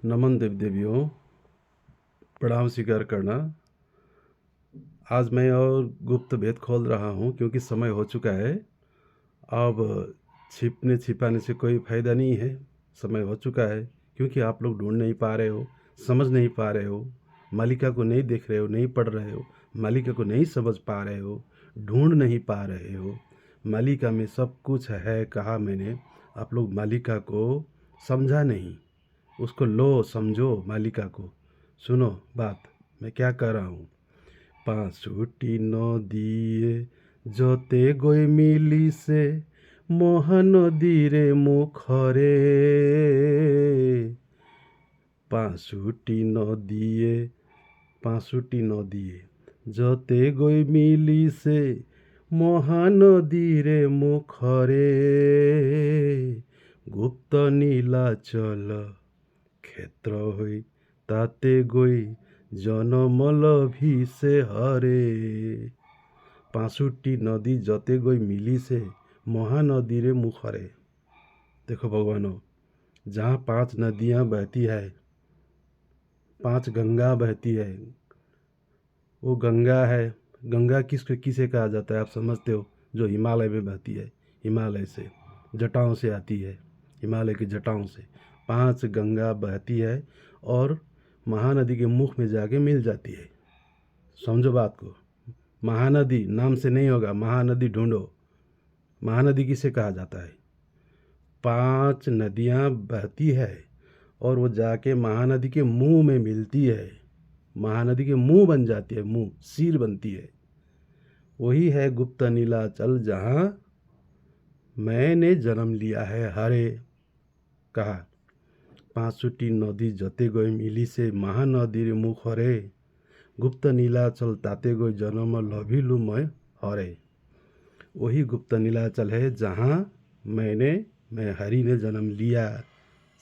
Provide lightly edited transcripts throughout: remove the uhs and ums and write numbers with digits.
नमन देव देवियों, प्रणाम स्वीकार करना। आज मैं और गुप्त भेद खोल रहा हूँ क्योंकि समय हो चुका है। अब छिपने छिपाने से कोई फ़ायदा नहीं है। समय हो चुका है क्योंकि आप लोग ढूंढ नहीं पा रहे हो, समझ नहीं पा रहे हो, मालिका को नहीं देख रहे हो, नहीं पढ़ रहे हो, मालिका को नहीं समझ पा रहे हो, ढूंढ नहीं पा रहे हो। मालिका में सब कुछ है, कहा मैंने। आप लोग मालिका को समझा नहीं। उसको लो, समझो मालिका को। सुनो बात, मैं क्या कह रहा हूँ। पाँचुटी नदिए जते गई मिली से महानदीरे मुखरे। पाँचुटी नदिए पाँचुटी नदिए जते गई मिली से महानदीरे मुखरे। गुप्त নীলাচল ক্ষেত্র হই তাতে গই জনমল ভিসে হরে। पाँचुटी नदी जते गई मिली से महानदी रे मुखरे। देखो भगवानों, जहाँ 5 नदियाँ बहती है, 5 गंगा बहती है, वो गंगा है। गंगा किसको किसे कहा जाता है आप समझते हो? जो हिमालय में बहती है, हिमालय से जटाओं से आती है, हिमालय की जटाओं से 5 गंगा बहती है और महानदी के मुख में जाके मिल जाती है। समझो बात को। महानदी नाम से नहीं होगा, महानदी ढूंढो। महानदी किसे कहा जाता है? 5 नदियाँ बहती है और वो जाके महानदी के मुंह में मिलती है। महानदी के मुंह बन जाती है, मुंह सिर बनती है। वही है गुप्त नीलाचल, जहाँ मैंने जन्म लिया है। हरे कहा, पाँचुटी नदी जते गई मिली से महानदी रे मुख हरे। गुप्त नीलाचल ताते गई जन्म लभिलु मैं हरे। वही गुप्त नीलाचल है जहाँ मैं हरि ने जन्म लिया।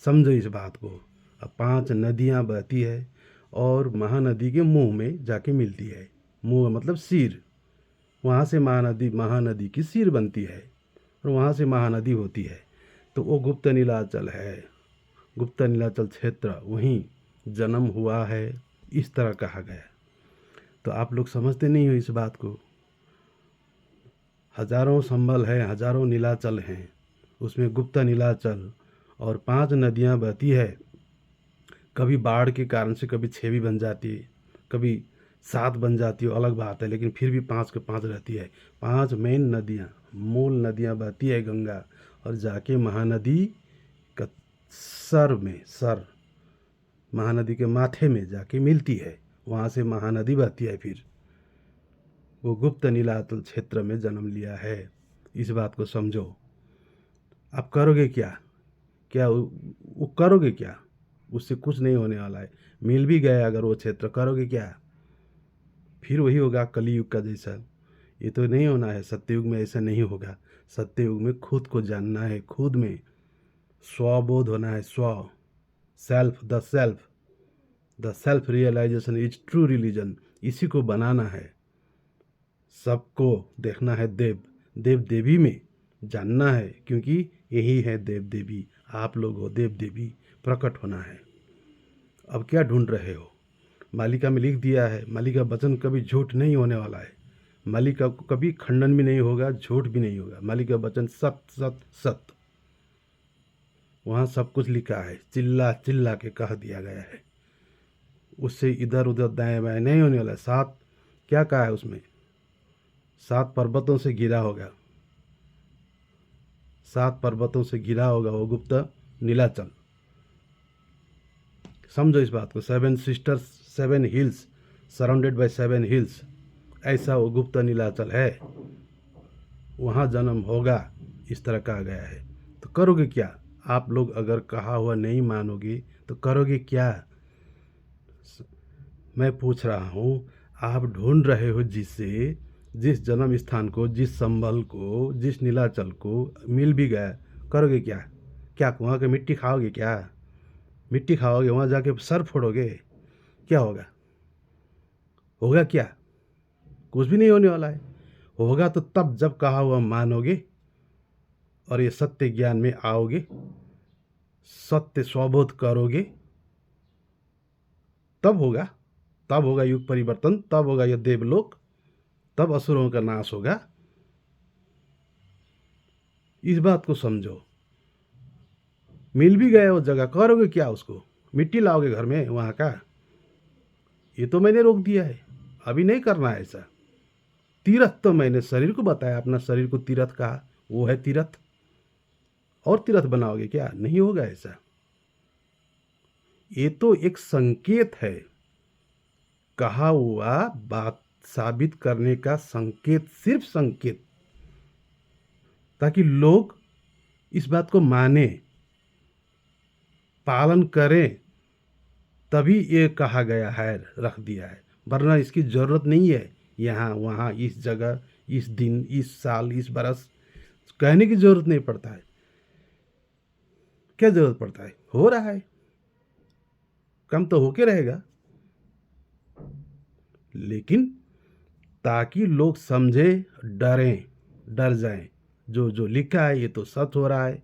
समझो इस बात को। अब 5 नदियाँ बहती है और महानदी के मुंह में जाके मिलती है। मुंह मतलब सिर। वहाँ से महानदी की सिर बनती है और वहाँ से महानदी होती है। तो वो गुप्त नीलाचल है। गुप्त नीलाचल क्षेत्र वहीं जन्म हुआ है, इस तरह कहा गया। तो आप लोग समझते नहीं हो इस बात को। हजारों संबल हैं, हजारों नीलाचल हैं, उसमें गुप्त नीलाचल और 5 नदियाँ बहती है। कभी बाढ़ के कारण से कभी 6 भी बन जाती है, कभी 7 बन जाती है, अलग बात है, लेकिन फिर भी 5 के 5 रहती है। 5 मेन नदियाँ, मूल नदियाँ बहती है गंगा और जाके महानदी का सर महानदी के माथे में जाके मिलती है। वहाँ से महानदी बहती है। फिर वो गुप्त नीलाचल क्षेत्र में जन्म लिया है। इस बात को समझो। आप करोगे क्या? वो करोगे क्या? उससे कुछ नहीं होने वाला है। मिल भी गया अगर वो क्षेत्र, करोगे क्या? फिर वही होगा कलयुग का जैसा। ये तो नहीं होना है। सत्ययुग में ऐसा नहीं होगा। सत्ययुग में खुद को जानना है, खुद में स्वबोध होना है। The self realisation is true religion. इसी को बनाना है। सबको देखना है देव देवी में जानना है, क्योंकि यही है देव देवी। आप लोग हो देव देवी, प्रकट होना है। अब क्या ढूंढ रहे हो? मालिका में लिख दिया है, मालिका वचन कभी झूठ नहीं होने वाला है। मालिका को कभी खंडन भी नहीं होगा, झूठ भी नहीं होगा। मालिका वचन सत्य सत्य सत्य। वहाँ सब कुछ लिखा है, चिल्ला चिल्ला के कह दिया गया है। उससे इधर उधर दाएं बाएं नहीं होने वाला। 7 क्या कहा है उसमें? 7 पर्वतों से घिरा होगा। 7 पर्वतों से घिरा होगा वो गुप्त नीलाचल। समझो इस बात को। 7 sisters, 7 hills, surrounded by 7 hills, ऐसा वो गुप्त नीलाचल है। वहाँ जन्म होगा, इस तरह कहा गया है। तो करोगे क्या? आप लोग अगर कहा हुआ नहीं मानोगे तो करोगे क्या? मैं पूछ रहा हूँ। आप ढूंढ रहे हो जिस जन्म स्थान को, जिस संबल को, जिस नीलाचल को मिल भी गया, करोगे क्या? क्या वहाँ की मिट्टी खाओगे क्या? मिट्टी खाओगे? वहाँ जाके सर फोड़ोगे? क्या होगा? होगा क्या? कुछ भी नहीं होने वाला है। होगा तो तब जब कहा हुआ मानोगे और ये सत्य ज्ञान में आओगे, सत्य स्वबोध करोगे, तब होगा युग परिवर्तन, तब होगा यह देवलोक, तब असुरों का नाश होगा। इस बात को समझो। मिल भी गए वो जगह, करोगे क्या उसको? मिट्टी लाओगे घर में वहाँ का? ये तो मैंने रोक दिया है, अभी नहीं करना है ऐसा। तीर्थ तो मैंने शरीर को बताया, अपना शरीर को तीर्थ कहा, वो है तीर्थ। और तीर्थ बनाओगे क्या? नहीं होगा ऐसा। ये तो एक संकेत है, कहा हुआ बात साबित करने का संकेत, सिर्फ संकेत, ताकि लोग इस बात को माने, पालन करें, तभी ये कहा गया है, रख दिया है। वरना इसकी ज़रूरत नहीं है। यहाँ वहाँ, इस जगह, इस दिन, इस साल, इस बरस कहने की ज़रूरत नहीं पड़ता है। क्या ज़रूरत पड़ता है? हो रहा है, कम तो होके रहेगा, लेकिन ताकि लोग समझे, डरें, डर जाएं। जो जो लिखा है ये तो सच हो रहा है,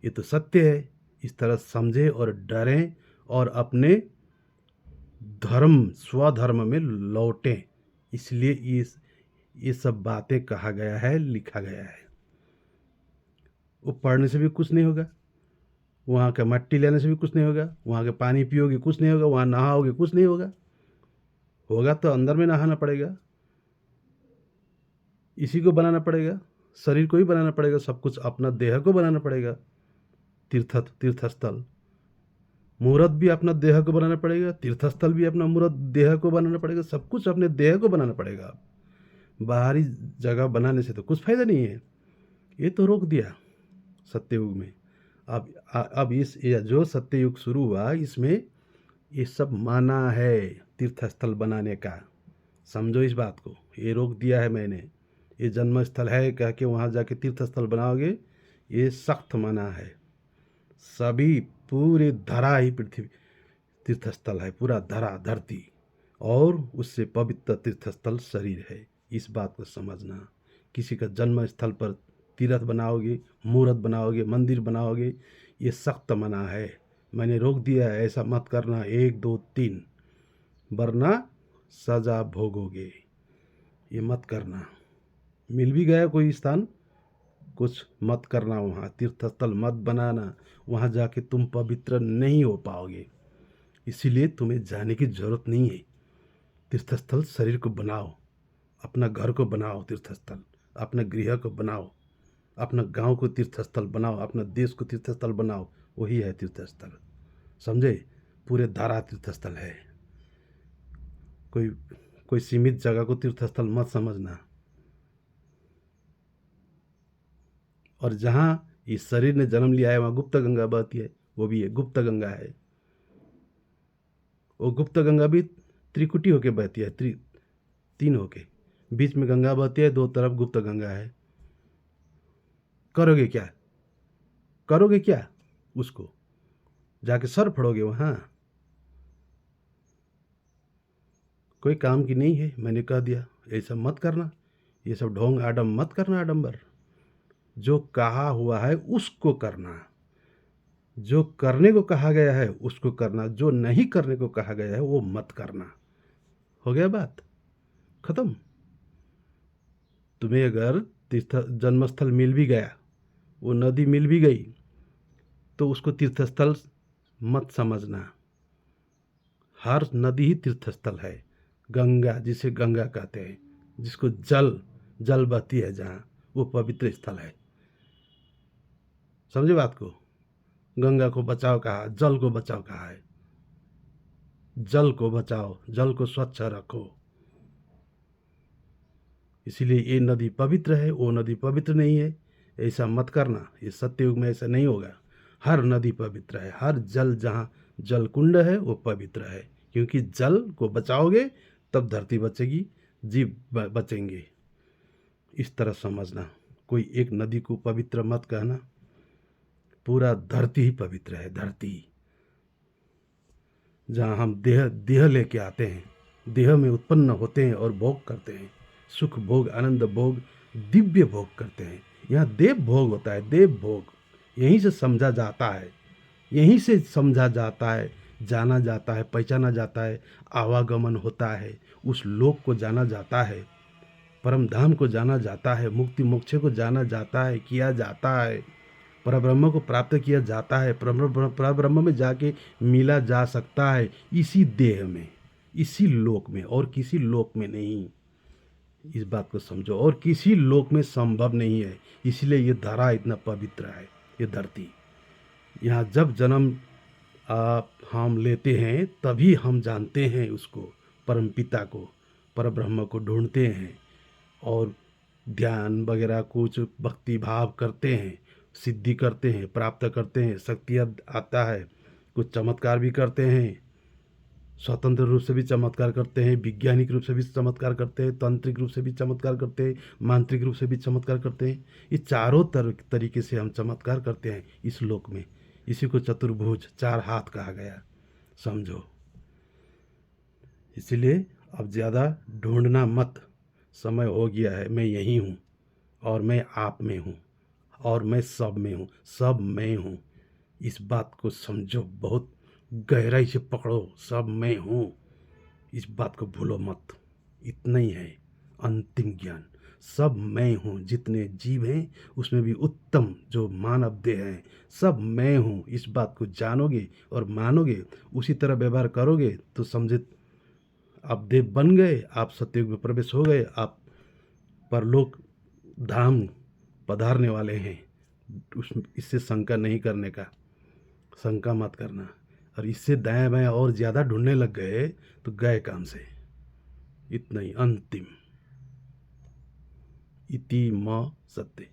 ये तो सत्य है, इस तरह समझे और डरें और अपने धर्म, स्वधर्म में लौटें। इसलिए ये सब बातें कहा गया है, लिखा गया है। वो पढ़ने से भी कुछ नहीं होगा, वहाँ का मट्टी लेने से भी कुछ नहीं होगा, वहाँ के पानी पियोगे कुछ नहीं होगा, वहाँ नहाओगे कुछ नहीं होगा। होगा तो अंदर में नहाना पड़ेगा, इसी को बनाना पड़ेगा, शरीर को ही बनाना पड़ेगा, सब कुछ अपना देह को बनाना पड़ेगा। तीर्थस्थल, मुहूर्त भी अपना देह को बनाना पड़ेगा, तीर्थस्थल भी अपना मुहूर्त देह को बनाना पड़ेगा, सब कुछ अपने देह को बनाना पड़ेगा। बाहरी जगह बनाने से तो कुछ फायदा नहीं है। ये तो रोक दिया सत्ययुग में। अब इस जो सत्ययुग शुरू हुआ, इसमें ये सब माना है तीर्थस्थल बनाने का। समझो इस बात को, ये रोक दिया है मैंने। ये जन्म स्थल है कह के वहाँ जाके तीर्थस्थल बनाओगे, ये सख्त मना है। सभी पूरे धरा ही पृथ्वी तीर्थस्थल है, पूरा धरा धरती, और उससे पवित्र तीर्थस्थल शरीर है। इस बात को समझना। किसी का जन्म स्थल पर तीर्थ बनाओगे, मूर्त बनाओगे, मंदिर बनाओगे, ये सख्त मना है। मैंने रोक दिया है, ऐसा मत करना, 1 2 3, वरना सजा भोगोगे। ये मत करना। मिल भी गया कोई स्थान, कुछ मत करना, वहाँ तीर्थस्थल मत बनाना, वहाँ जाके तुम पवित्र नहीं हो पाओगे। इसीलिए तुम्हें जाने की ज़रूरत नहीं है। तीर्थस्थल शरीर को बनाओ, अपना घर को बनाओ तीर्थस्थल, अपने गृह को बनाओ, अपना गांव को तीर्थस्थल बनाओ, अपना देश को तीर्थस्थल बनाओ, वही है तीर्थस्थल। समझे? पूरे धारा तीर्थस्थल है। कोई सीमित जगह को तीर्थस्थल मत समझना। और जहाँ इस शरीर ने जन्म लिया है वहाँ गुप्त गंगा बहती है, वो भी है, गुप्त गंगा है। वो गुप्त गंगा भी त्रिकुटी होके बहती है, 3 होके, बीच में गंगा बहती है, 2 तरफ गुप्त गंगा है। करोगे क्या? करोगे क्या? उसको जाके सर फोड़ोगे वहाँ? कोई काम की नहीं है। मैंने कह दिया, ऐसा मत करना, ये सब ढोंग आडम मत करना, आडम्बर। जो कहा हुआ है उसको करना, जो करने को कहा गया है उसको करना, जो नहीं करने को कहा गया है वो मत करना। हो गया बात खत्म। तुम्हें अगर तीर्थ जन्मस्थल मिल भी गया, वो नदी मिल भी गई, तो उसको तीर्थस्थल मत समझना। हर नदी ही तीर्थस्थल है। गंगा, जिसे गंगा कहते हैं, जिसको जल बहती है जहाँ, वो पवित्र स्थल है। समझे बात को? गंगा को बचाओ कहा, जल को बचाओ कहा है। जल को बचाओ, जल को स्वच्छ रखो। इसीलिए ये नदी पवित्र है, वो नदी पवित्र नहीं है, ऐसा मत करना। ये सत्ययुग में ऐसा नहीं होगा। हर नदी पवित्र है, हर जल, जहाँ जल कुंड है वो पवित्र है, क्योंकि जल को बचाओगे तब धरती बचेगी, जीव बचेंगे। इस तरह समझना। कोई एक नदी को पवित्र मत कहना, पूरा धरती ही पवित्र है। धरती जहाँ हम देह लेके आते हैं, देह में उत्पन्न होते हैं और भोग करते हैं, सुख भोग, आनंद भोग, दिव्य भोग करते हैं। यहाँ देव भोग होता है, देव भोग। यहीं से समझा जाता है, यहीं से समझा जाता है जाना जाता है, पहचाना जाता है, आवागमन होता है, उस लोक को जाना जाता है, परम धाम को जाना जाता है, मुक्ति मोक्ष को जाना जाता है, किया जाता है, परब्रह्म को प्राप्त किया जाता है, परब्रह्म में जाके मिला जा सकता है, इसी देह में, इसी लोक में, और किसी लोक में नहीं। इस बात को समझो, और किसी लोक में संभव नहीं है। इसलिए ये धरा इतना पवित्र है, ये धरती। यहाँ जब जन्म हम लेते हैं तभी हम जानते हैं उसको, परमपिता को, परब्रह्म को ढूंढते हैं और ध्यान वगैरह कुछ भक्ति भाव करते हैं, सिद्धि करते हैं, प्राप्त करते हैं, शक्ति आता है, कुछ चमत्कार भी करते हैं, स्वतंत्र रूप से भी चमत्कार करते हैं, वैज्ञानिक रूप से भी चमत्कार करते हैं, तांत्रिक रूप से भी चमत्कार करते हैं, मांत्रिक रूप से भी चमत्कार करते हैं। ये चारों तरीके से हम चमत्कार करते हैं इस लोक में। इसी को चतुर्भुज, चार हाथ कहा गया, समझो। इसलिए अब ज़्यादा ढूंढना मत, समय हो गया है। मैं यही हूँ और मैं आप में हूँ और मैं सब में हूँ, सब मैं हूँ। इस बात को समझो, बहुत गहराई से पकड़ो, सब मैं हूँ, इस बात को भूलो मत। इतना ही है अंतिम ज्ञान, सब मैं हूँ। जितने जीव हैं उसमें भी उत्तम जो मानव देह हैं, सब मैं हूँ। इस बात को जानोगे और मानोगे, उसी तरह व्यवहार करोगे तो समझे आप देव बन गए, आप सतयुग में प्रवेश हो गए, आप परलोक धाम पधारने वाले हैं। इससे शंका नहीं करने का, शंका मत करना। और इससे दायां बायां और ज़्यादा ढूंढने लग गए तो गए काम से। इतना ही, अंतिम। इति म सत्य।